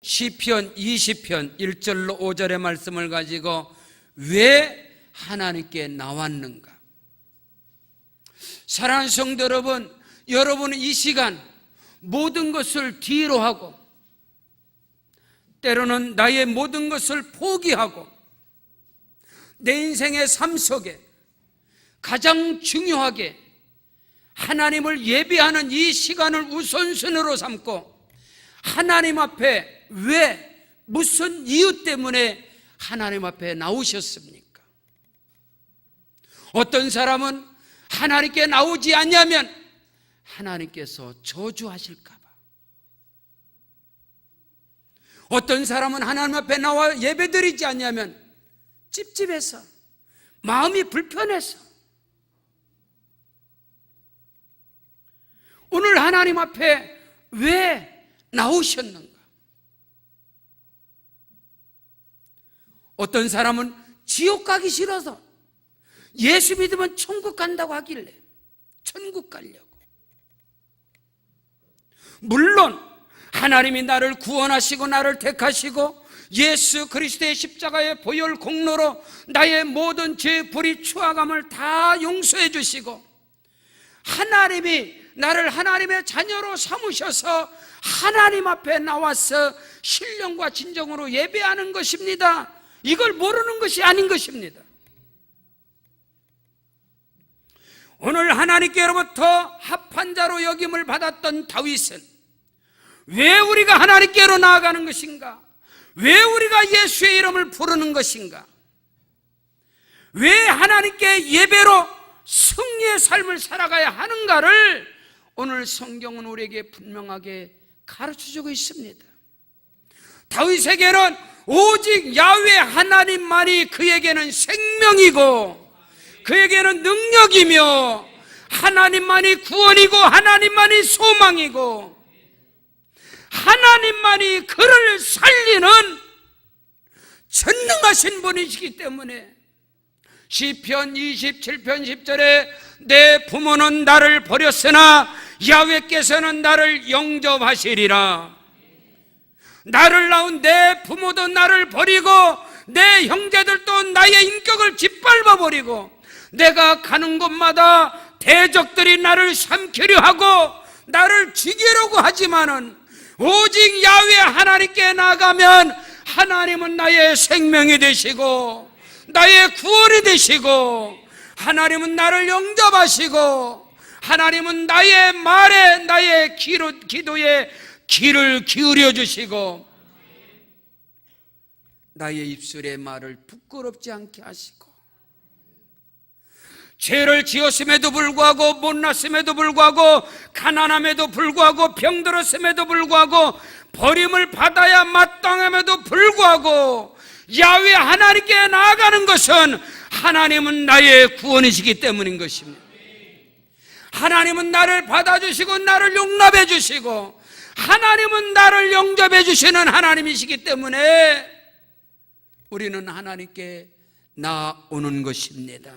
시편 20편 1절로 5절의 말씀을 가지고 왜 하나님께 나왔는가? 사랑하는 성도 여러분, 여러분은 이 시간 모든 것을 뒤로 하고 때로는 나의 모든 것을 포기하고 내 인생의 삶 속에 가장 중요하게 하나님을 예배하는 이 시간을 우선순위로 삼고 하나님 앞에 왜, 무슨 이유 때문에 하나님 앞에 나오셨습니까? 어떤 사람은 하나님께 나오지 않냐면 하나님께서 저주하실까 봐, 어떤 사람은 하나님 앞에 나와 예배드리지 않냐면 찝찝해서, 마음이 불편해서. 오늘 하나님 앞에 왜 나오셨는가? 어떤 사람은 지옥 가기 싫어서, 예수 믿으면 천국 간다고 하길래 천국 가려고. 물론 하나님이 나를 구원하시고 나를 택하시고 예수 그리스도의 십자가의 보혈 공로로 나의 모든 죄, 불의, 추악함을 다 용서해 주시고 하나님이 나를 하나님의 자녀로 삼으셔서 하나님 앞에 나와서 신령과 진정으로 예배하는 것입니다. 이걸 모르는 것이 아닌 것입니다. 오늘 하나님께로부터 합한 자로 여김을 받았던 다윗은 왜 우리가 하나님께로 나아가는 것인가? 왜 우리가 예수의 이름을 부르는 것인가? 왜 하나님께 예배로 승리의 삶을 살아가야 하는가를 오늘 성경은 우리에게 분명하게 가르쳐주고 있습니다. 다윗에게는 오직 야훼 하나님만이 그에게는 생명이고 그에게는 능력이며 하나님만이 구원이고 하나님만이 소망이고 하나님만이 그를 살리는 전능하신 분이시기 때문에 시편 27편 10절에 내 부모는 나를 버렸으나 야훼께서는 나를 영접하시리라. 나를 낳은 내 부모도 나를 버리고 내 형제들도 나의 인격을 짓밟아 버리고 내가 가는 곳마다 대적들이 나를 삼키려 하고 나를 죽이려고 하지만은 오직 야훼 하나님께 나가면 하나님은 나의 생명이 되시고 나의 구원이 되시고 하나님은 나를 영접하시고 하나님은 나의 말에 나의 기도에 귀를 기울여 주시고 나의 입술의 말을 부끄럽지 않게 하시고 죄를 지었음에도 불구하고 못났음에도 불구하고 가난함에도 불구하고 병들었음에도 불구하고 버림을 받아야 마땅함에도 불구하고 야훼 하나님께 나아가는 것은 하나님은 나의 구원이시기 때문인 것입니다. 하나님은 나를 받아주시고 나를 용납해 주시고 하나님은 나를 영접해 주시는 하나님이시기 때문에 우리는 하나님께 나오는 것입니다.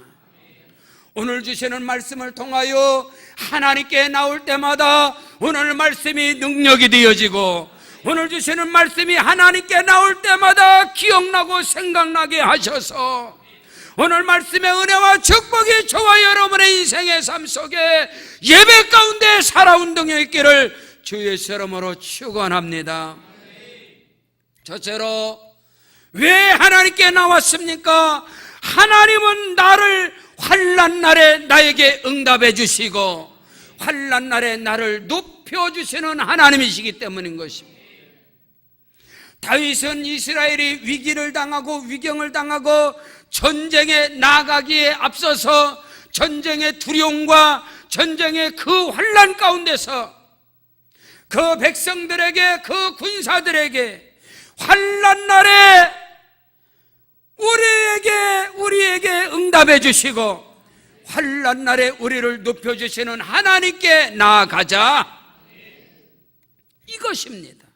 오늘 주시는 말씀을 통하여 하나님께 나올 때마다 오늘 말씀이 능력이 되어지고 오늘 주시는 말씀이 하나님께 나올 때마다 기억나고 생각나게 하셔서 오늘 말씀의 은혜와 축복이 저와 여러분의 인생의 삶 속에 예배 가운데 살아온 등에 있기를 주의 이름으로 축원합니다. 첫째로 왜 하나님께 나왔습니까? 하나님은 나를 환난 날에 나에게 응답해 주시고 환난 날에 나를 높여주시는 하나님이시기 때문인 것입니다. 다윗은 이스라엘이 위기를 당하고 위경을 당하고 전쟁에 나가기에 앞서서 전쟁의 두려움과 전쟁의 그 환난 가운데서 그 백성들에게 그 군사들에게 환난 날에 우리에게 응답해 주시고 환난 날에 우리를 높여주시는 하나님께 나아가자, 이것입니다.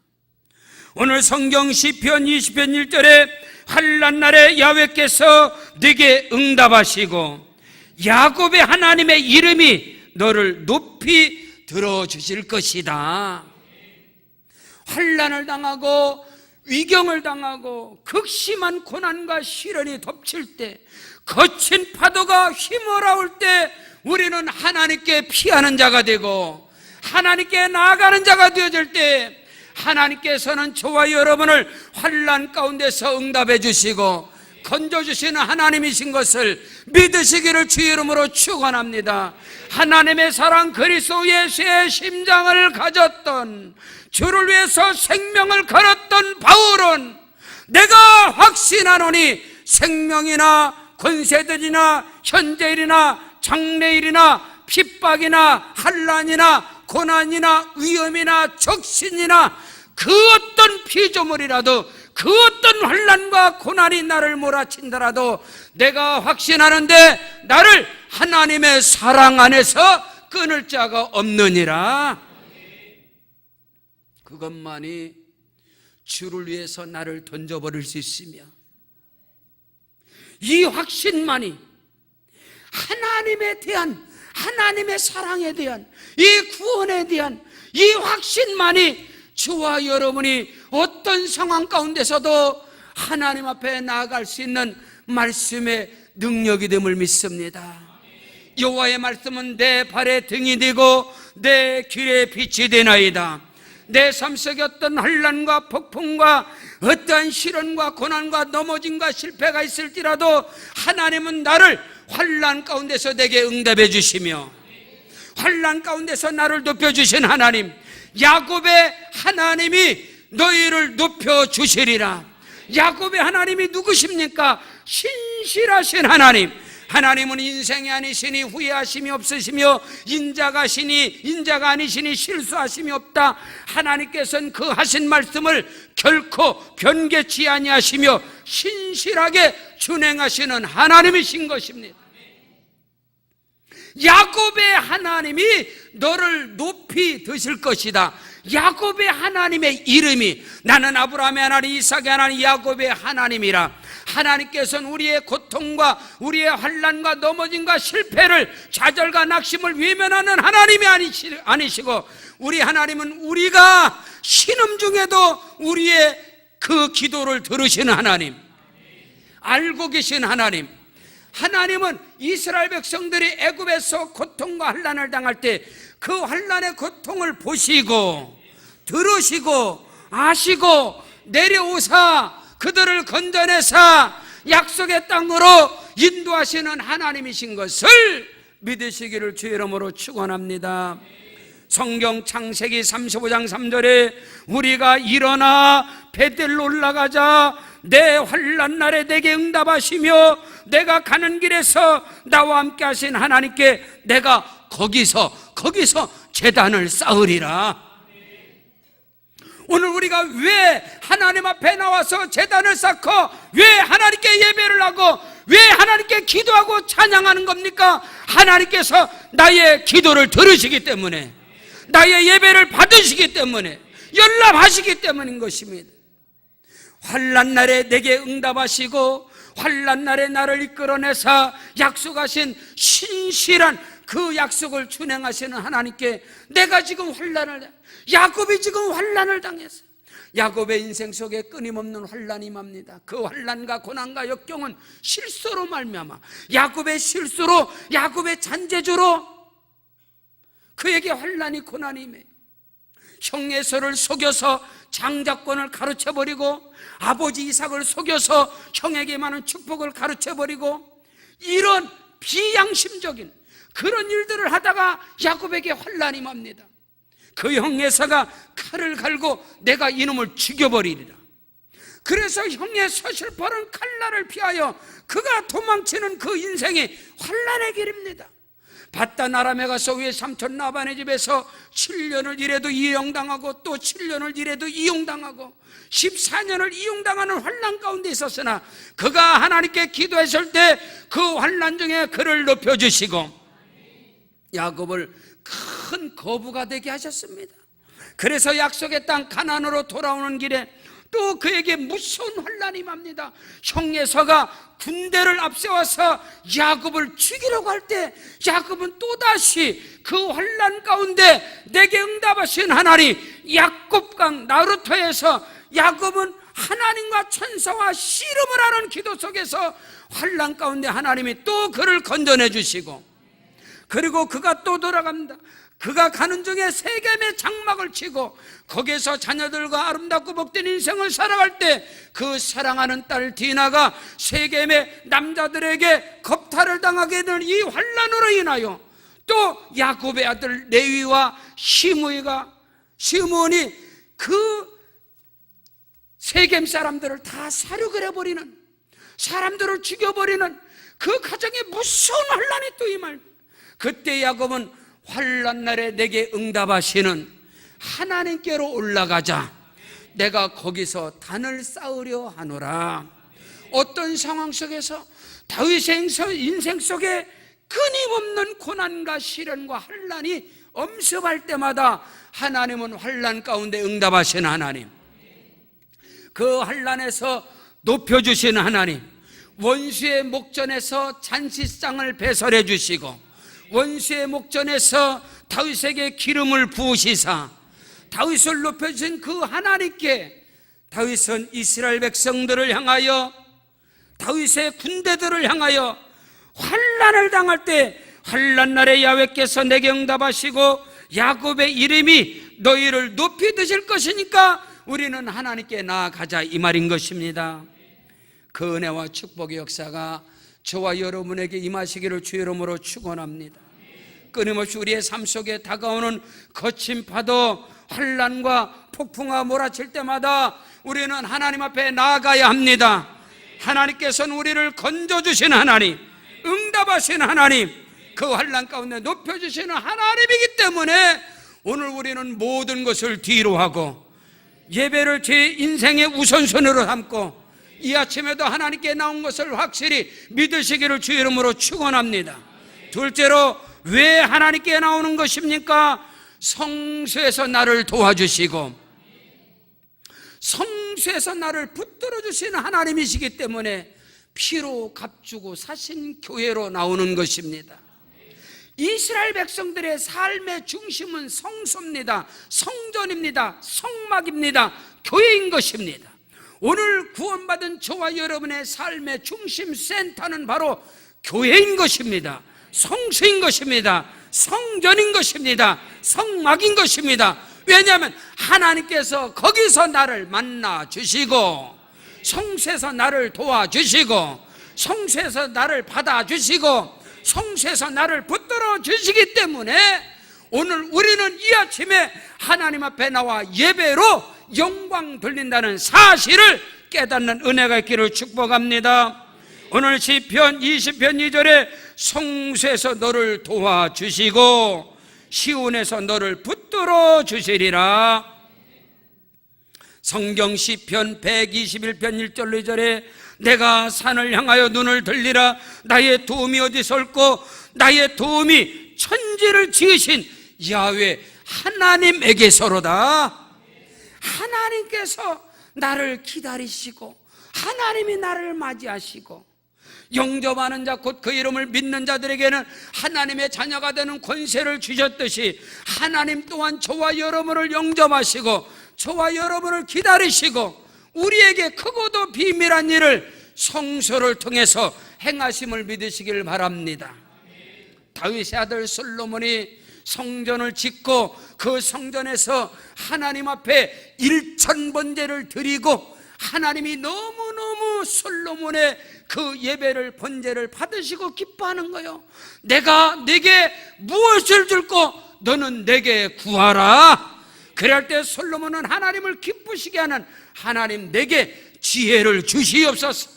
오늘 성경 시편 20편 1절에 환난 날에 야훼께서 네게 응답하시고 야곱의 하나님의 이름이 너를 높이 들어주실 것이다. 환난을 당하고 위경을 당하고 극심한 고난과 시련이 덮칠 때, 거친 파도가 휘몰아올 때 우리는 하나님께 피하는 자가 되고 하나님께 나아가는 자가 되어질 때, 하나님께서는 저와 여러분을 환난 가운데서 응답해 주시고 건져주시는 하나님이신 것을 믿으시기를 주 이름으로 축원합니다. 하나님의 사랑 그리스도 예수의 심장을 가졌던, 주를 위해서 생명을 걸었던 바울은 내가 확신하노니 생명이나 권세들이나 현재일이나 장래일이나 핍박이나 환난이나 고난이나 위험이나 적신이나 그 어떤 피조물이라도, 그 어떤 환난과 고난이 나를 몰아친다라도 내가 확신하는데 나를 하나님의 사랑 안에서 끊을 자가 없느니라. 그것만이 주를 위해서 나를 던져버릴 수 있으며, 이 확신만이 하나님에 대한, 하나님의 사랑에 대한, 이 구원에 대한 이 확신만이 저와 여러분이 어떤 상황 가운데서도 하나님 앞에 나아갈 수 있는 말씀의 능력이 됨을 믿습니다. 여호와의 말씀은 내 발의 등이 되고 내 길의 빛이 되나이다. 내 삶 속에 어떤 환난과 폭풍과 어떠한 시련과 고난과 넘어짐과 실패가 있을지라도 하나님은 나를 환난 가운데서 내게 응답해 주시며, 환난 가운데서 나를 높여주신 하나님, 야곱의 하나님이 너희를 높여주시리라. 야곱의 하나님이 누구십니까? 신실하신 하나님. 하나님은 인생이 아니시니 후회하심이 없으시며 인자가 아니시니 실수하심이 없다. 하나님께서는 그 하신 말씀을 결코 변개치 아니하시며 신실하게 준행하시는 하나님이신 것입니다. 야곱의 하나님이 너를 높이 드실 것이다. 야곱의 하나님의 이름이, 나는 아브라함의 하나님, 이삭의 하나님, 야곱의 하나님이라. 하나님께서는 우리의 고통과 우리의 환난과 넘어짐과 실패를, 좌절과 낙심을 외면하는 하나님이 아니시고, 우리 하나님은 우리가 신음 중에도 우리의 그 기도를 들으시는 하나님, 알고 계신 하나님. 하나님은 이스라엘 백성들이 애굽에서 고통과 환난을 당할 때 그 환난의 고통을 보시고 들으시고 아시고 내려오사 그들을 건져내사 약속의 땅으로 인도하시는 하나님이신 것을 믿으시기를 주의 이름으로 축원합니다. 성경 창세기 35장 3절에 우리가 일어나 베델로 올라가자 내 환난 날에 내게 응답하시며 내가 가는 길에서 나와 함께 하신 하나님께 내가 거기서 제단을 쌓으리라. 오늘 우리가 왜 하나님 앞에 나와서 제단을 쌓고 왜 하나님께 예배를 하고 왜 하나님께 기도하고 찬양하는 겁니까? 하나님께서 나의 기도를 들으시기 때문에, 나의 예배를 받으시기 때문에, 연락하시기 때문인 것입니다. 환난 날에 내게 응답하시고 환난 날에 나를 이끌어내사 약속하신 신실한 그 약속을 준행하시는 하나님께 내가 지금 야곱이 지금 환난을 당했어요. 야곱의 인생 속에 끊임없는 환난이 맙니다. 그 환난과 고난과 역경은 실수로 말미암아, 야곱의 실수로, 야곱의 잔재주로 그에게 환난이 고난이 임해요. 형 에서를 속여서 장자권을 가르쳐버리고 아버지 이삭을 속여서 형에게 많은 축복을 가르쳐버리고 이런 비양심적인 그런 일들을 하다가 야곱에게 환난이 맙니다. 그 형 에서가 칼을 갈고 내가 이놈을 죽여버리리라. 그래서 형의 서슬퍼런 칼날을 피하여 그가 도망치는 그 인생이 환난의 길입니다. 바단 아람에 가서 왜 삼촌 라반의 집에서 7년을 일해도 이용당하고 또 7년을 일해도 이용당하고 14년을 이용당하는 환난 가운데 있었으나 그가 하나님께 기도했을 때 그 환난 중에 그를 높여주시고 야곱을 큰 거부가 되게 하셨습니다. 그래서 약속의 땅 가나안으로 돌아오는 길에 또 그에게 무서운 환난이 맙니다. 형 에서가 군대를 앞세워서 야곱을 죽이려고 할 때 야곱은 또다시 그 환난 가운데 내게 응답하신 하나님, 야곱강 나루터에서 야곱은 하나님과 천사와 씨름을 하는 기도 속에서 환난 가운데 하나님이 또 그를 건져내 주시고, 그리고 그가 또 돌아갑니다. 그가 가는 중에 세겜의 장막을 치고 거기에서 자녀들과 아름답고 복된 인생을 살아갈 때 그 사랑하는 딸 디나가 세겜의 남자들에게 겁탈을 당하게 되는 이 환난으로 인하여 또 야곱의 아들 레위와 시므온이 그 세겜 사람들을 다 사륙을 해버리는, 사람들을 죽여버리는 그 가정에 무서운 환난이 또 임할. 그때 야곱은 환난 날에 내게 응답하시는 하나님께로 올라가자, 내가 거기서 단을 쌓으려 하노라. 어떤 상황 속에서 다윗의 인생 속에 끊임없는 고난과 시련과 환난이 엄습할 때마다 하나님은 환난 가운데 응답하시는 하나님, 그 환난에서 높여주시는 하나님, 원수의 목전에서 잔치상을 배설해 주시고 원수의 목전에서 다윗에게 기름을 부으시사 다윗을 높여주신 그 하나님께 다윗은 이스라엘 백성들을 향하여, 다윗의 군대들을 향하여 환난을 당할 때 환난 날에 야훼께서 내게 응답하시고 야곱의 이름이 너희를 높이 드실 것이니까 우리는 하나님께 나아가자, 이 말인 것입니다. 그 은혜와 축복의 역사가 저와 여러분에게 임하시기를 주 이름으로 축원합니다. 끊임없이 우리의 삶 속에 다가오는 거친 파도, 환난과 폭풍과 몰아칠 때마다 우리는 하나님 앞에 나아가야 합니다. 하나님께서는 우리를 건져주시는 하나님, 응답하시는 하나님, 그 환난 가운데 높여주시는 하나님이기 때문에 오늘 우리는 모든 것을 뒤로 하고 예배를 제 인생의 우선순위로 삼고 이 아침에도 하나님께 나온 것을 확실히 믿으시기를 주 이름으로 축원합니다. 둘째로, 왜 하나님께 나오는 것입니까? 성수에서 나를 도와주시고 성수에서 나를 붙들어 주시는 하나님이시기 때문에 피로 값주고 사신 교회로 나오는 것입니다. 이스라엘 백성들의 삶의 중심은 성소입니다. 성전입니다. 성막입니다. 교회인 것입니다. 오늘 구원받은 저와 여러분의 삶의 중심 센터는 바로 교회인 것입니다. 성수인 것입니다. 성전인 것입니다. 성막인 것입니다. 왜냐하면 하나님께서 거기서 나를 만나 주시고 성수에서 나를 도와주시고 성수에서 나를 받아주시고 성수에서 나를 붙들어 주시기 때문에 오늘 우리는 이 아침에 하나님 앞에 나와 예배로 영광 돌린다는 사실을 깨닫는 은혜가 있기를 축복합니다. 오늘 시편 20편 2절에 성수에서 너를 도와주시고 시온에서 너를 붙들어 주시리라. 성경 시편 121편 1절로 2절에 내가 산을 향하여 눈을 들리라. 나의 도움이 어디서 올꼬? 나의 도움이 천지를 지으신 야훼 하나님에게서로다. 하나님께서 나를 기다리시고 하나님이 나를 맞이하시고 영접하는 자 곧 그 이름을 믿는 자들에게는 하나님의 자녀가 되는 권세를 주셨듯이 하나님 또한 저와 여러분을 영접하시고 저와 여러분을 기다리시고 우리에게 크고도 비밀한 일을 성소를 통해서 행하심을 믿으시길 바랍니다. 다윗의 아들 솔로몬이 성전을 짓고 그 성전에서 하나님 앞에 일천번제를 드리고 하나님이 너무너무 솔로몬의 그 예배를 번제를 받으시고 기뻐하는 거예요. 내가 내게 무엇을 줄고 너는 내게 구하라. 그럴 때 솔로몬은 하나님을 기쁘시게 하는 하나님 내게 지혜를 주시옵소서.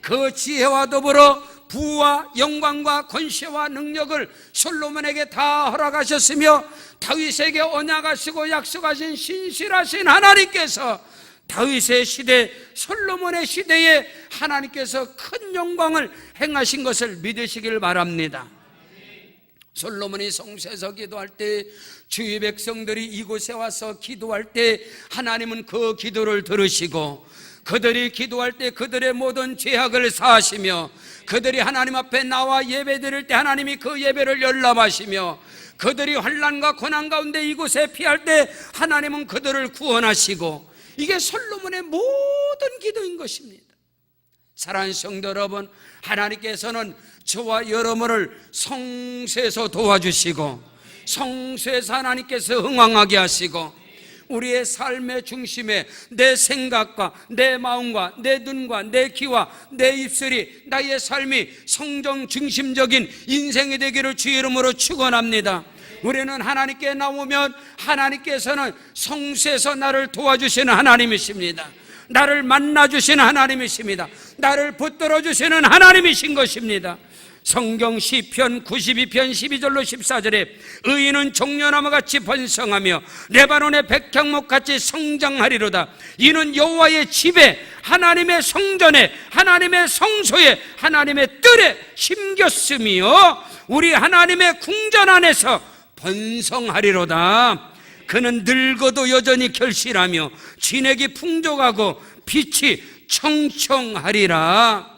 그 지혜와 더불어 부와 영광과 권세와 능력을 솔로몬에게 다 허락하셨으며 다윗에게 언약하시고 약속하신 신실하신 하나님께서 다윗의 시대, 솔로몬의 시대에 하나님께서 큰 영광을 행하신 것을 믿으시길 바랍니다. 솔로몬이 성소에서 기도할 때 주의 백성들이 이곳에 와서 기도할 때 하나님은 그 기도를 들으시고 그들이 기도할 때 그들의 모든 죄악을 사하시며 그들이 하나님 앞에 나와 예배 드릴 때 하나님이 그 예배를 열람하시며 그들이 환난과 고난 가운데 이곳에 피할 때 하나님은 그들을 구원하시고 이게 솔로몬의 모든 기도인 것입니다. 사랑하는 성도 여러분, 하나님께서는 저와 여러분을 성소에서 도와주시고 성소에서 하나님께서 흥왕하게 하시고 우리의 삶의 중심에 내 생각과 내 마음과 내 눈과 내 귀와 내 입술이 나의 삶이 성정 중심적인 인생이 되기를 주의 이름으로 축원합니다. 우리는 하나님께 나오면 하나님께서는 성소에서 나를 도와주시는 하나님이십니다. 나를 만나주시는 하나님이십니다. 나를 붙들어 주시는 하나님이신 것입니다. 성경 시편 92편 12절로 14절에 의인은 종려나무같이 번성하며 레바논의 백향목같이 성장하리로다. 이는 여호와의 집에 하나님의 성전에 하나님의 성소에 하나님의 뜰에 심겼으며 우리 하나님의 궁전 안에서 번성하리로다. 그는 늙어도 여전히 결실하며 진액이 풍족하고 빛이 청청하리라.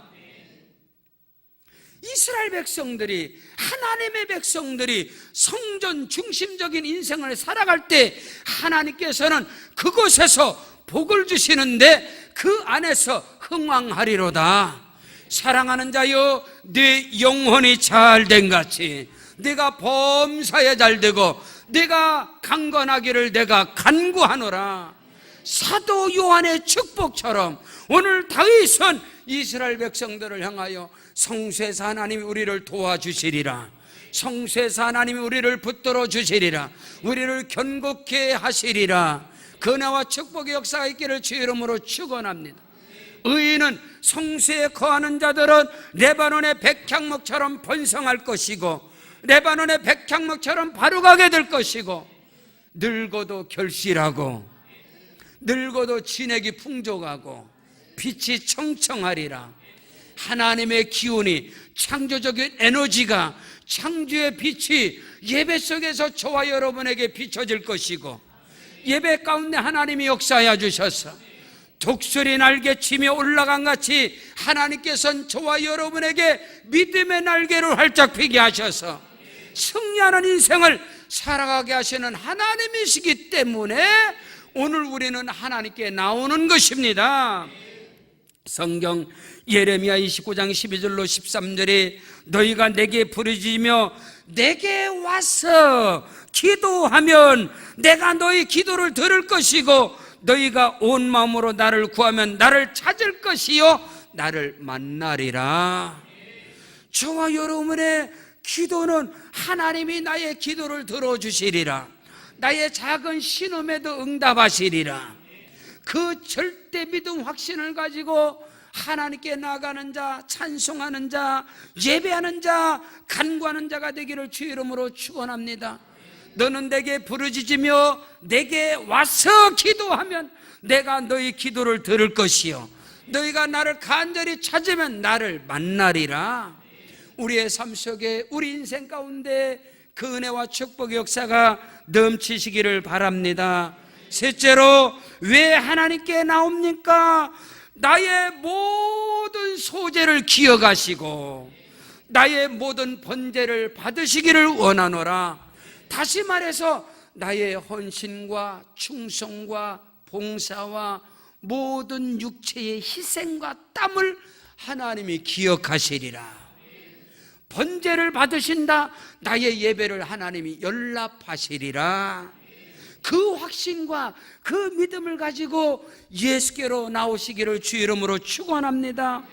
이스라엘 백성들이, 하나님의 백성들이 성전 중심적인 인생을 살아갈 때 하나님께서는 그곳에서 복을 주시는데 그 안에서 흥왕하리로다. 사랑하는 자여, 네 영혼이 잘된 같이 네가 범사에 잘되고 네가 강건하기를 내가 간구하노라. 사도 요한의 축복처럼 오늘 다윗은 이스라엘 백성들을 향하여 성소에서 하나님이 우리를 도와주시리라. 성소에서 하나님이 우리를 붙들어 주시리라. 우리를 견고케 하시리라. 근혜와 축복의 역사가 있기를 주의 이름으로 축원합니다. 의인은 성소에 거하는 자들은 레바논의 백향목처럼 번성할 것이고 레바논의 백향목처럼 바로가게 될 것이고 늙어도 결실하고 늙어도 진액이 풍족하고 빛이 청청하리라. 하나님의 기운이, 창조적인 에너지가, 창조의 빛이 예배 속에서 저와 여러분에게 비춰질 것이고 예배 가운데 하나님이 역사하여 주셔서 독수리 날개치며 올라간 같이 하나님께서는 저와 여러분에게 믿음의 날개를 활짝 피게 하셔서 승리하는 인생을 살아가게 하시는 하나님이시기 때문에 오늘 우리는 하나님께 나오는 것입니다. 성경 예레미야 29장 12절로 13절에 너희가 내게 부르짖으며 내게 와서 기도하면 내가 너희 기도를 들을 것이고 너희가 온 마음으로 나를 구하면 나를 찾을 것이요 나를 만나리라. 저와 여러분의 기도는 하나님이 나의 기도를 들어주시리라. 나의 작은 신음에도 응답하시리라. 그 절대 믿음 확신을 가지고 하나님께 나아가는 자, 찬송하는 자, 예배하는 자, 간구하는 자가 되기를 주의 이름으로 축원합니다. 너는 내게 부르짖으며 내게 와서 기도하면 내가 너희 기도를 들을 것이요 너희가 나를 간절히 찾으면 나를 만나리라. 우리의 삶 속에 우리 인생 가운데 그 은혜와 축복의 역사가 넘치시기를 바랍니다. 셋째로, 왜 하나님께 나옵니까? 나의 모든 소재를 기억하시고 나의 모든 번제를 받으시기를 원하노라. 다시 말해서 나의 헌신과 충성과 봉사와 모든 육체의 희생과 땀을 하나님이 기억하시리라. 번제를 받으신다. 나의 예배를 하나님이 연락하시리라. 그 확신과 그 믿음을 가지고 예수께로 나오시기를 주 이름으로 축원합니다.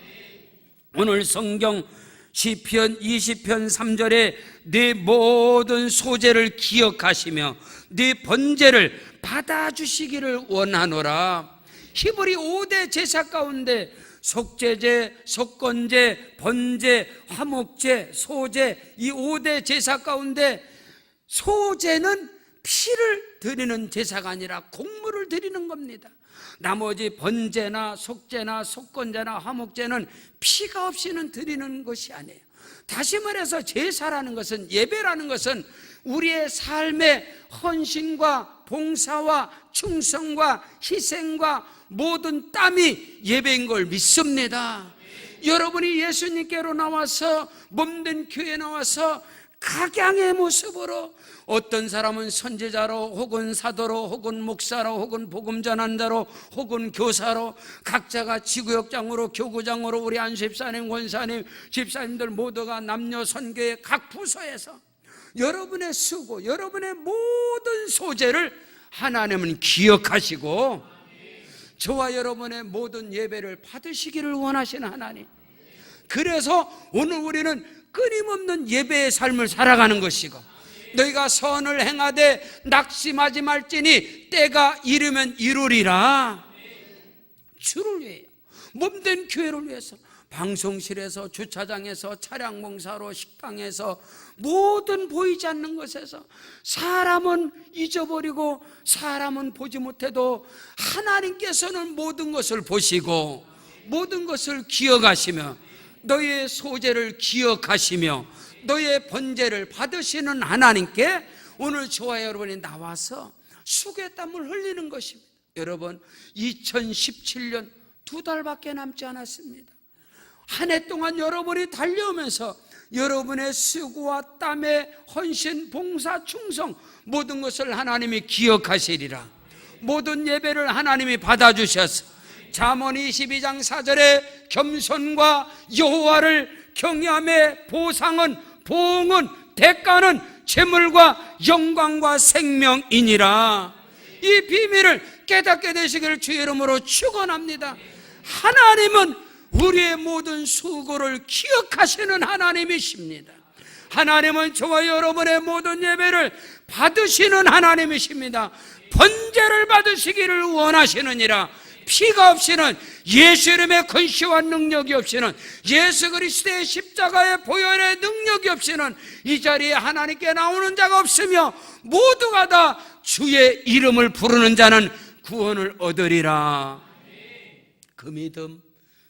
오늘 성경 시편 20편 3절에 네 모든 소재를 기억하시며 네 번제를 받아주시기를 원하노라. 히브리 5대 제사 가운데 속죄제, 속건제, 번제, 화목제, 소제, 이 5대 제사 가운데 소제는 피를 드리는 제사가 아니라 곡물을 드리는 겁니다. 나머지 번제나 속제나 속건제나 화목제는 피가 없이는 드리는 것이 아니에요. 다시 말해서 제사라는 것은, 예배라는 것은 우리의 삶의 헌신과 봉사와 충성과 희생과 모든 땀이 예배인 걸 믿습니다. 여러분이 예수님께로 나와서 몸된 교회에 나와서 각양의 모습으로 어떤 사람은 선지자로 혹은 사도로 혹은 목사로 혹은 복음 전환자로 혹은 교사로 각자가 지구역장으로 교구장으로 우리 안집사님, 권사님, 집사님들 모두가 남녀 선교의 각 부서에서 여러분의 수고, 여러분의 모든 소재를 하나님은 기억하시고 저와 여러분의 모든 예배를 받으시기를 원하시는 하나님. 그래서 오늘 우리는 끊임없는 예배의 삶을 살아가는 것이고 너희가 선을 행하되 낙심하지 말지니 때가 이르면 이루리라. 주를 위해요. 몸된 교회를 위해서 방송실에서 주차장에서 차량 봉사로 식당에서 모든 보이지 않는 것에서 사람은 잊어버리고 사람은 보지 못해도 하나님께서는 모든 것을 보시고 모든 것을 기억하시며 너의 소재를 기억하시며 너의 번제를 받으시는 하나님께 오늘 저와 여러분이 나와서 수고의 땀을 흘리는 것입니다. 여러분 2017년 2달밖에 남지 않았습니다. 한 해 동안 여러분이 달려오면서 여러분의 수고와 땀의 헌신, 봉사, 충성 모든 것을 하나님이 기억하시리라. 모든 예배를 하나님이 받아주셔서 잠언 22장 4절에 겸손과 여호와를 경외함의 보상은 보응은 대가는 재물과 영광과 생명이니라. 이 비밀을 깨닫게 되시기를 주의 이름으로 축원합니다. 하나님은 우리의 모든 수고를 기억하시는 하나님이십니다. 하나님은 저와 여러분의 모든 예배를 받으시는 하나님이십니다. 번제를 받으시기를 원하시느니라. 피가 없이는 예수 이름의 권세와 능력이 없이는 예수 그리스도의 십자가의 보혈의 능력이 없이는 이 자리에 하나님께 나오는 자가 없으며 모두가 다 주의 이름을 부르는 자는 구원을 얻으리라. 그 믿음,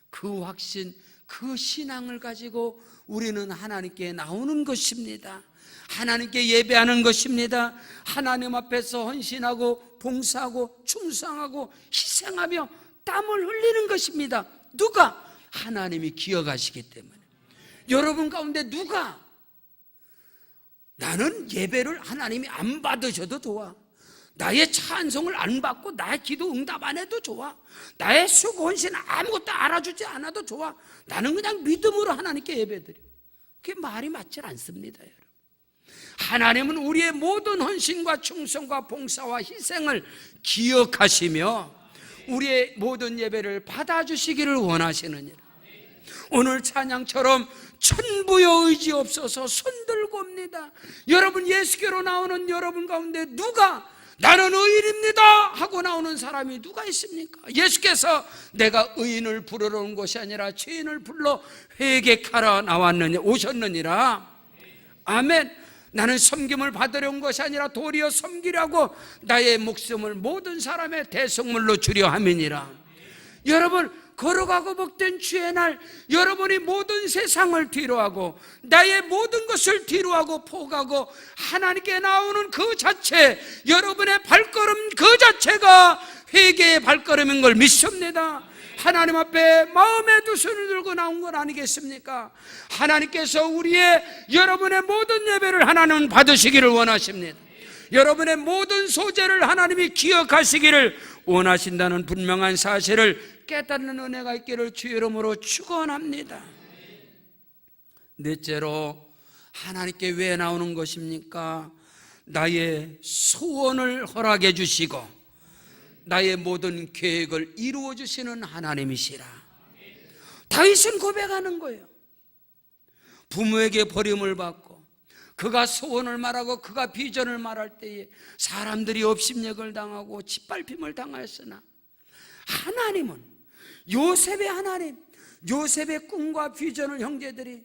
그 확신, 그 신앙을 가지고 우리는 하나님께 나오는 것입니다. 하나님께 예배하는 것입니다. 하나님 앞에서 헌신하고 봉사하고 충성하고 희생하며 땀을 흘리는 것입니다. 누가? 하나님이 기억하시기 때문에. 여러분 가운데 누가 나는 예배를 하나님이 안 받으셔도 좋아, 나의 찬송을 안 받고 나의 기도 응답 안 해도 좋아, 나의 수고 헌신 아무것도 알아주지 않아도 좋아, 나는 그냥 믿음으로 하나님께 예배드려, 그게 말이 맞질 않습니다. 여러분, 하나님은 우리의 모든 헌신과 충성과 봉사와 희생을 기억하시며 우리의 모든 예배를 받아주시기를 원하시느니라. 오늘 찬양처럼 천부여 의지 없어서 손들고 옵니다. 여러분, 예수께로 나오는 여러분 가운데 누가 나는 의인입니다 하고 나오는 사람이 누가 있습니까? 예수께서 내가 의인을 부르러 온 것이 아니라 죄인을 불러 회개하러 오셨느니라. 아멘. 나는 섬김을 받으려 온 것이 아니라 도리어 섬기려고 나의 목숨을 모든 사람의 대속물로 주려 함이니라. 여러분, 걸어가고 복된 주의 날, 여러분이 모든 세상을 뒤로하고 나의 모든 것을 뒤로하고 포기하고 하나님께 나오는 그 자체, 여러분의 발걸음 그 자체가 회개의 발걸음인 걸 믿습니다. 하나님 앞에 마음에 두 손을 들고 나온 건 아니겠습니까? 하나님께서 여러분의 모든 예배를 하나님은 받으시기를 원하십니다. 여러분의 모든 소재를 하나님이 기억하시기를 원하신다는 분명한 사실을 깨닫는 은혜가 있기를 주의 이름으로 축원합니다. 넷째로, 하나님께 왜 나오는 것입니까? 나의 소원을 허락해 주시고 나의 모든 계획을 이루어 주시는 하나님이시라. 다윗은 고백하는 거예요. 부모에게 버림을 받고 그가 소원을 말하고 그가 비전을 말할 때에 사람들이 업심력을 당하고 짓밟힘을 당하였으나 하나님은, 요셉의 하나님, 요셉의 꿈과 비전을 형제들이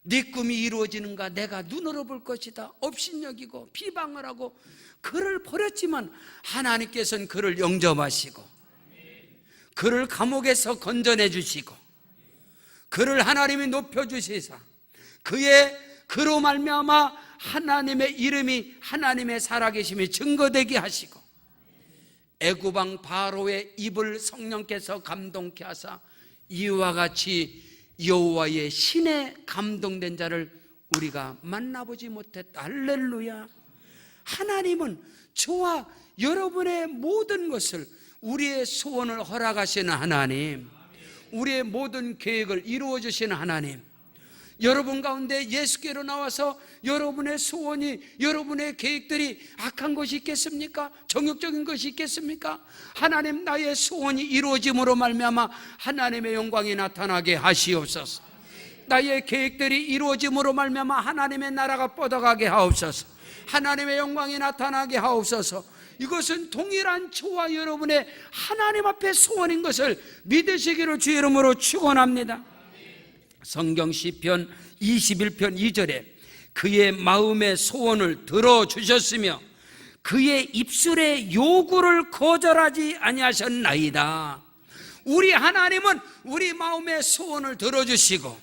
네 꿈이 이루어지는가 내가 눈으로 볼 것이다 업신여기고 비방을 하고 그를 버렸지만 하나님께서는 그를 영접하시고 그를 감옥에서 건져내 주시고 그를 하나님이 높여주시사 그로 말미암아 하나님의 이름이, 하나님의 살아계심이 증거되게 하시고 애굽 왕 바로의 입을 성령께서 감동케 하사 이와 같이 여호와의 신에 감동된 자를 우리가 만나보지 못했다. 할렐루야. 하나님은 저와 여러분의 모든 것을, 우리의 소원을 허락하시는 하나님, 우리의 모든 계획을 이루어 주시는 하나님, 여러분 가운데 예수께로 나와서 여러분의 소원이, 여러분의 계획들이 악한 것이 있겠습니까? 정욕적인 것이 있겠습니까? 하나님, 나의 소원이 이루어짐으로 말미암아 하나님의 영광이 나타나게 하시옵소서. 나의 계획들이 이루어짐으로 말미암아 하나님의 나라가 뻗어가게 하옵소서. 하나님의 영광이 나타나게 하옵소서. 이것은 동일한 저와 여러분의 하나님 앞에 소원인 것을 믿으시기를 주 이름으로 축원합니다. 성경 시편 21편 2절에 그의 마음의 소원을 들어주셨으며 그의 입술의 요구를 거절하지 아니하셨나이다. 우리 하나님은 우리 마음의 소원을 들어주시고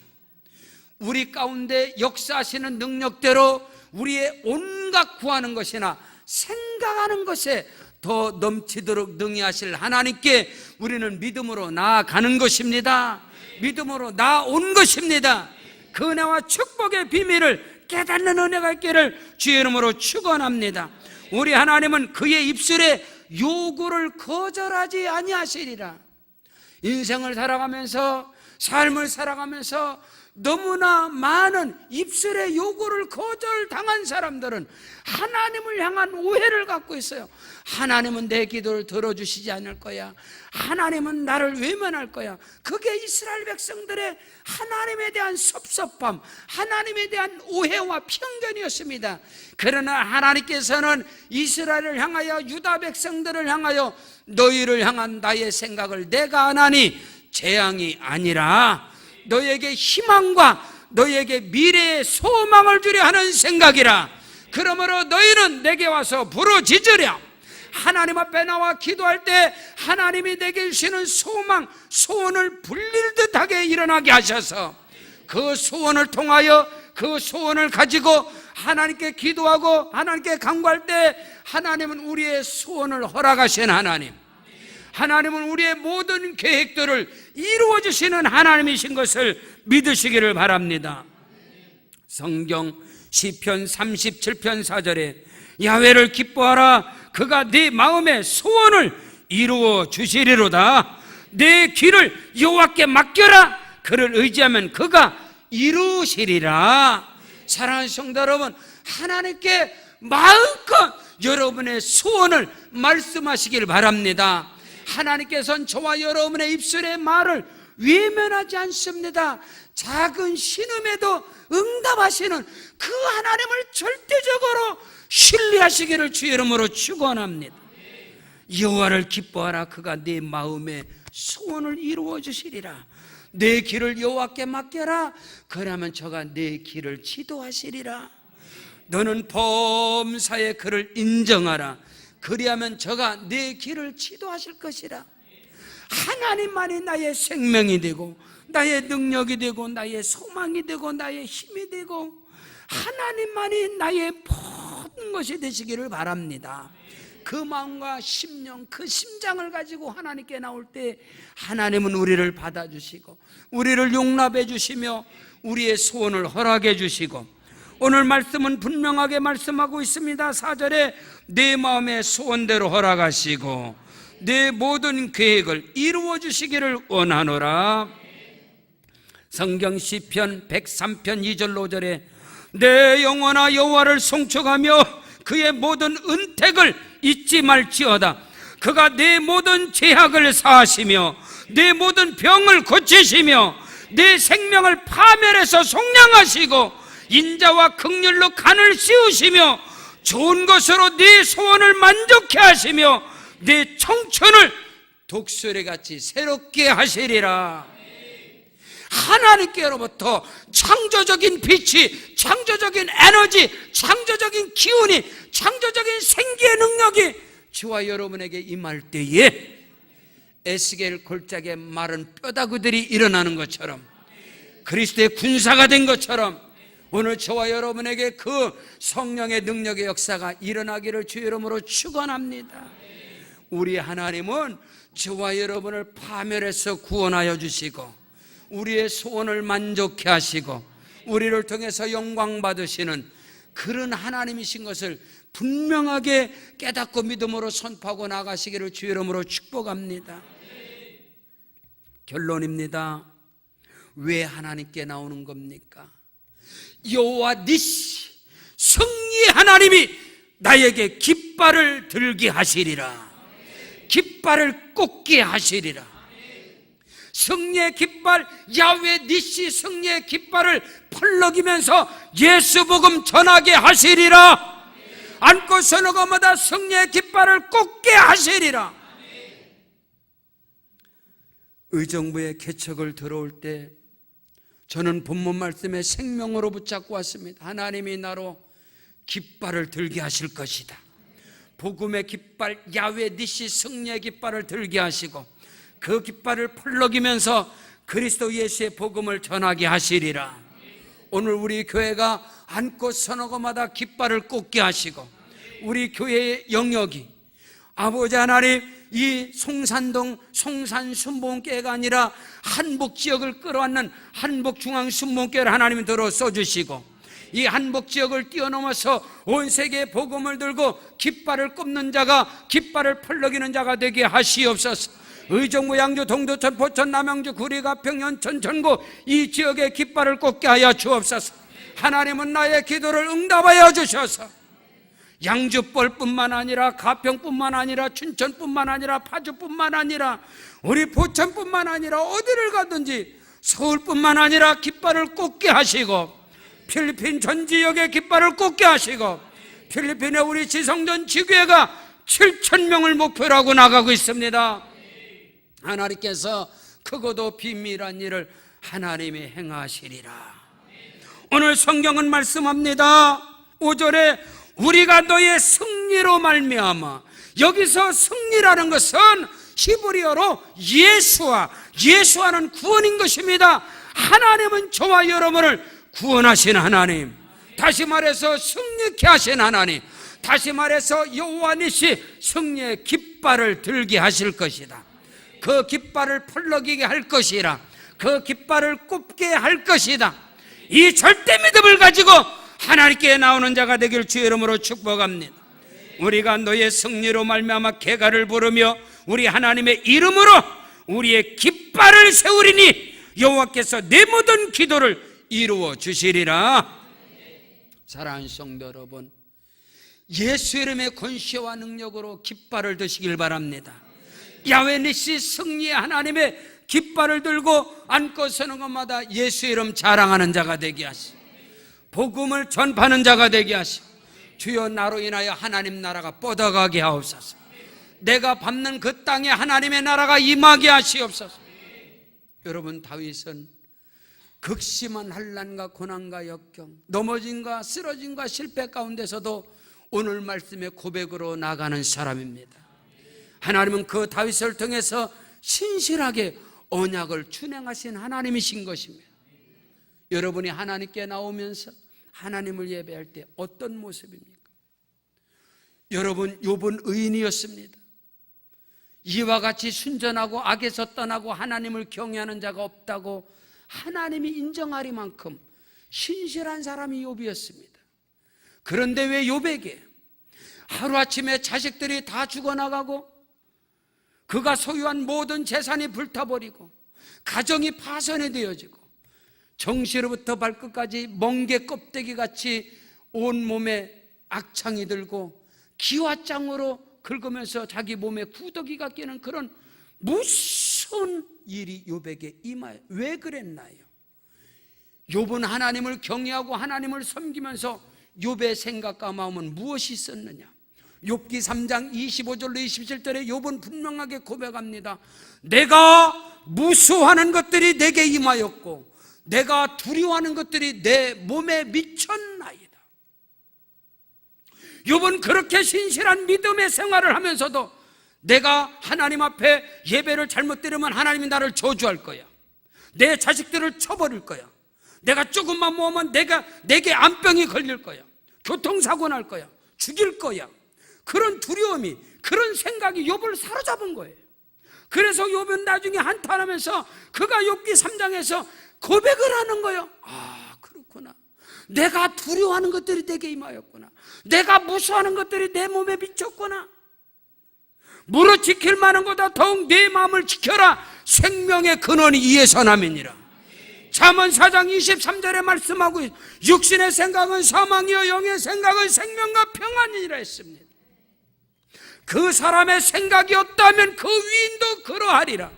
우리 가운데 역사하시는 능력대로 우리의 온갖 구하는 것이나 생각하는 것에 더 넘치도록 능히 하실 하나님께 우리는 믿음으로 나아가는 것입니다. 믿음으로 나아온 것입니다. 그 은혜와 축복의 비밀을 깨닫는 은혜가 있기를 주의 이름으로 축원합니다. 우리 하나님은 그의 입술에 요구를 거절하지 아니하시리라. 인생을 살아가면서, 삶을 살아가면서 너무나 많은 입술의 요구를 거절당한 사람들은 하나님을 향한 오해를 갖고 있어요. 하나님은 내 기도를 들어주시지 않을 거야. 하나님은 나를 외면할 거야. 그게 이스라엘 백성들의 하나님에 대한 섭섭함, 하나님에 대한 오해와 편견이었습니다. 그러나 하나님께서는 이스라엘을 향하여, 유다 백성들을 향하여 너희를 향한 나의 생각을 내가 아나니 재앙이 아니라 너에게 희망과 너에게 미래의 소망을 주려 하는 생각이라. 그러므로 너희는 내게 와서 부르짖으랴. 하나님 앞에 나와 기도할 때 하나님이 내게 주시는 소망, 소원을 불릴 듯하게 일어나게 하셔서 그 소원을 통하여, 그 소원을 가지고 하나님께 기도하고 하나님께 간구할 때 하나님은 우리의 소원을 허락하신 하나님, 하나님은 우리의 모든 계획들을 이루어 주시는 하나님이신 것을 믿으시기를 바랍니다. 성경 시편 37편 4절에 야훼를 기뻐하라. 그가 네 마음의 소원을 이루어 주시리로다. 내 길을 여호와께 맡겨라. 그를 의지하면 그가 이루시리라. 사랑하는 성도 여러분, 하나님께 마음껏 여러분의 소원을 말씀하시길 바랍니다. 하나님께서는 저와 여러분의 입술의 말을 외면하지 않습니다. 작은 신음에도 응답하시는 그 하나님을 절대적으로 신뢰하시기를 주의 이름으로 축원합니다. 여호와를 기뻐하라. 그가 네 마음의 소원을 이루어 주시리라. 내 길을 여호와께 맡겨라. 그러면 저가 내 길을 지도하시리라. 너는 범사의 그를 인정하라. 그리하면 저가 내 길을 지도하실 것이라. 하나님만이 나의 생명이 되고 나의 능력이 되고 나의 소망이 되고 나의 힘이 되고 하나님만이 나의 모든 것이 되시기를 바랍니다. 그 마음과 심령, 그 심장을 가지고 하나님께 나올 때 하나님은 우리를 받아주시고 우리를 용납해 주시며 우리의 소원을 허락해 주시고, 오늘 말씀은 분명하게 말씀하고 있습니다. 4절에 내 마음의 소원대로 허락하시고 내 모든 계획을 이루어 주시기를 원하노라. 성경 시편 103편 2절 5절에 내 영혼아 여호와를 송축하며 그의 모든 은택을 잊지 말지어다. 그가 내 모든 죄악을 사하시며 내 모든 병을 고치시며 내 생명을 파멸해서 속량하시고 인자와 긍휼로 간을 씌우시며 좋은 것으로 네 소원을 만족케 하시며 네 청춘을 독수리같이 새롭게 하시리라. 하나님께로부터 창조적인 빛이, 창조적인 에너지, 창조적인 기운이, 창조적인 생기의 능력이 저와 여러분에게 임할 때에 에스겔 골짜기에 마른 뼈다구들이 일어나는 것처럼, 그리스도의 군사가 된 것처럼 오늘 저와 여러분에게 그 성령의 능력의 역사가 일어나기를 주의 이름으로 축원합니다. 우리 하나님은 저와 여러분을 파멸해서 구원하여 주시고 우리의 소원을 만족케 하시고 우리를 통해서 영광 받으시는 그런 하나님이신 것을 분명하게 깨닫고 믿음으로 선포하고 나가시기를 주의 이름으로 축복합니다. 결론입니다. 왜 하나님께 나오는 겁니까? 여호와 니시 승리의 하나님이 나에게 깃발을 들게 하시리라. 깃발을 꽂게 하시리라. 승리의 깃발, 야훼 니시 승리의 깃발을 펄럭이면서 예수 복음 전하게 하시리라. 앉고 서는 것마다 승리의 깃발을 꽂게 하시리라. 의정부의 개척을 들어올 때 저는 본문 말씀에 생명으로 붙잡고 왔습니다. 하나님이 나로 깃발을 들게 하실 것이다. 복음의 깃발, 야훼 니시 승리의 깃발을 들게 하시고 그 깃발을 펄럭이면서 그리스도 예수의 복음을 전하게 하시리라. 오늘 우리 교회가 앉고 서는 곳마다 깃발을 꽂게 하시고 우리 교회의 영역이 아버지 하나님 이 송산동 송산순복음교회가 아니라 한복지역을 끌어안는 한복중앙순복음교회를 하나님이 들어 써주시고 이 한복지역을 뛰어넘어서 온 세계에 복음을 들고 깃발을 꼽는 자가 깃발을 펄럭이는 자가 되게 하시옵소서. 의정부, 양주, 동두천, 포천, 남양주, 구리, 가평, 연천, 전구 이 지역에 깃발을 꽂게 하여 주옵소서. 하나님은 나의 기도를 응답하여 주셔서 양주뻘뿐만 아니라 가평뿐만 아니라 춘천뿐만 아니라 파주뿐만 아니라 우리 포천뿐만 아니라 어디를 가든지 서울뿐만 아니라 깃발을 꽂게 하시고 필리핀 전 지역에 깃발을 꽂게 하시고 필리핀의 우리 지성전 지교회가 7,000명을 목표로 하고 나가고 있습니다. 하나님께서 크고도 비밀한 일을 하나님이 행하시리라. 오늘 성경은 말씀합니다. 5절에 우리가 너의 승리로 말미암아, 여기서 승리라는 것은 히브리어로 예수와는 구원인 것입니다. 하나님은 저와 여러분을 구원하신 하나님, 다시 말해서 승리케 하신 하나님, 다시 말해서 여호와 니시 승리의 깃발을 들게 하실 것이다. 그 깃발을 펄럭이게 할 것이라. 그 깃발을 꼽게 할 것이다. 이 절대 믿음을 가지고 하나님께 나오는 자가 되길 주의 이름으로 축복합니다. 우리가 너의 승리로 말미암아 개가를 부르며 우리 하나님의 이름으로 우리의 깃발을 세우리니 여호와께서 내 모든 기도를 이루어 주시리라. 사랑하는 성도 여러분, 예수 이름의 권세와 능력으로 깃발을 드시길 바랍니다. 야훼 니시 승리의 하나님의 깃발을 들고 앉고 서는 것마다 예수 이름 자랑하는 자가 되게 하시고 복음을 전파하는 자가 되게 하시고 주여 나로 인하여 하나님 나라가 뻗어가게 하옵소서. 내가 밟는 그 땅에 하나님의 나라가 임하게 하시옵소서. 여러분, 다윗은 극심한 환난과 고난과 역경, 넘어짐과 쓰러짐과 실패 가운데서도 오늘 말씀의 고백으로 나가는 사람입니다. 하나님은 그 다윗을 통해서 신실하게 언약을 준행하신 하나님이신 것입니다. 여러분이 하나님께 나오면서 하나님을 예배할 때 어떤 모습입니까? 여러분, 욥은 의인이었습니다. 이와 같이 순전하고 악에서 떠나고 하나님을 경외하는 자가 없다고 하나님이 인정하리만큼 신실한 사람이 욥이었습니다. 그런데 왜 욥에게 하루아침에 자식들이 다 죽어나가고 그가 소유한 모든 재산이 불타버리고 가정이 파손이 되어지고 정시로부터 발끝까지 멍게 껍데기같이 온몸에 악창이 들고 기와장으로 긁으면서 자기 몸에 구더기가 끼는 그런 무서운 일이 욥에게 임하여 왜 그랬나요? 욥은 하나님을 경외하고 하나님을 섬기면서 욥의 생각과 마음은 무엇이 있었느냐? 욥기 3장 25절로 27절에 욥은 분명하게 고백합니다. 내가 무수하는 것들이 내게 임하였고 내가 두려워하는 것들이 내 몸에 미쳤나이다. 욥은 그렇게 신실한 믿음의 생활을 하면서도 내가 하나님 앞에 예배를 잘못 드리면 하나님이 나를 저주할 거야. 내 자식들을 쳐버릴 거야. 내가 조금만 모으면 내게 암병이 걸릴 거야. 교통사고 날 거야. 죽일 거야. 그런 두려움이, 그런 생각이 욥을 사로잡은 거예요. 그래서 욥은 나중에 한탄하면서 그가 욥기 3장에서 고백을 하는 거예요. 아, 그렇구나. 그렇구나. 내가 두려워하는 것들이 내게 임하였구나. 내가 무서워하는 것들이 내 몸에 비쳤구나. 무릇 지킬 만한 것보다 더욱 내 마음을 지켜라. 생명의 근원이 이에서 남이니라. 잠언 4장 23절에 말씀하고 육신의 생각은 사망이요 영의 생각은 생명과 평안이라 했습니다. 그 사람의 생각이 없다면 그 위인도 그러하리라.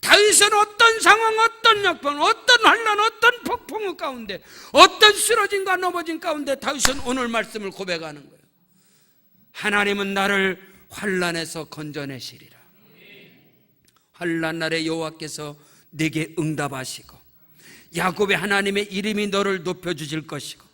다윗은 어떤 상황, 어떤 역병, 어떤 환난, 어떤 폭풍 가운데, 어떤 쓰러짐과 넘어짐 가운데 다윗은 오늘 말씀을 고백하는 거예요. 하나님은 나를 환난에서 건져내시리라. 환난 날에 여호와께서 내게 응답하시고 야곱의 하나님의 이름이 너를 높여주실 것이고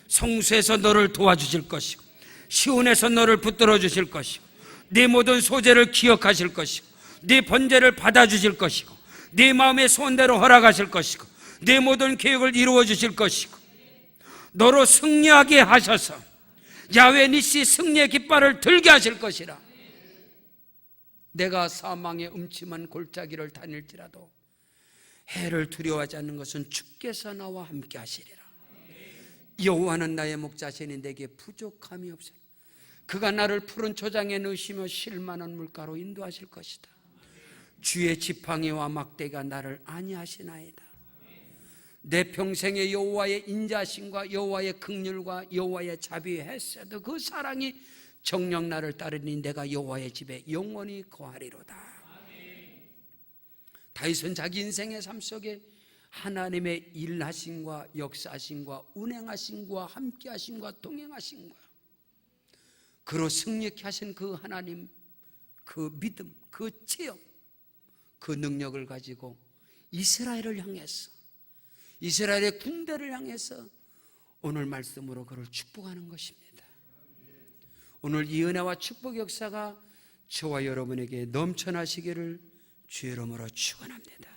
성수에서 너를 도와주실 것이고 시온에서 너를 붙들어 주실 것이고 네 모든 소재를 기억하실 것이고 네 번제를 받아주실 것이고 네 마음의 소원대로 허락하실 것이고 네 모든 계획을 이루어 주실 것이고 너로 승리하게 하셔서 야훼 니시 승리의 깃발을 들게 하실 것이라. 내가 사망의 음침한 골짜기를 다닐지라도 해를 두려워하지 않는 것은 주께서 나와 함께 하시리라. 여호와는 나의 목자시니 내게 부족함이 없으리라. 그가 나를 푸른 초장에 넣으시며 쉴만한 물가로 인도하실 것이다. 주의 지팡이와 막대가 나를 안위하시나이다. 내 평생의 여호와의 인자심과 여호와의 긍휼과 여호와의 자비의 헤세드 그 사랑이 정녕 나를 따르니 내가 여호와의 집에 영원히 거하리로다. 다윗은 자기 인생의 삶 속에 하나님의 일하심과 역사하심과 운행하심과 함께하심과 동행하심과 그로 승리케 하신 그 하나님, 그 믿음, 그 체험, 그 능력을 가지고 이스라엘을 향해서, 이스라엘의 군대를 향해서 오늘 말씀으로 그를 축복하는 것입니다. 오늘 이 은혜와 축복 역사가 저와 여러분에게 넘쳐나시기를 주의 이름으로 축원합니다.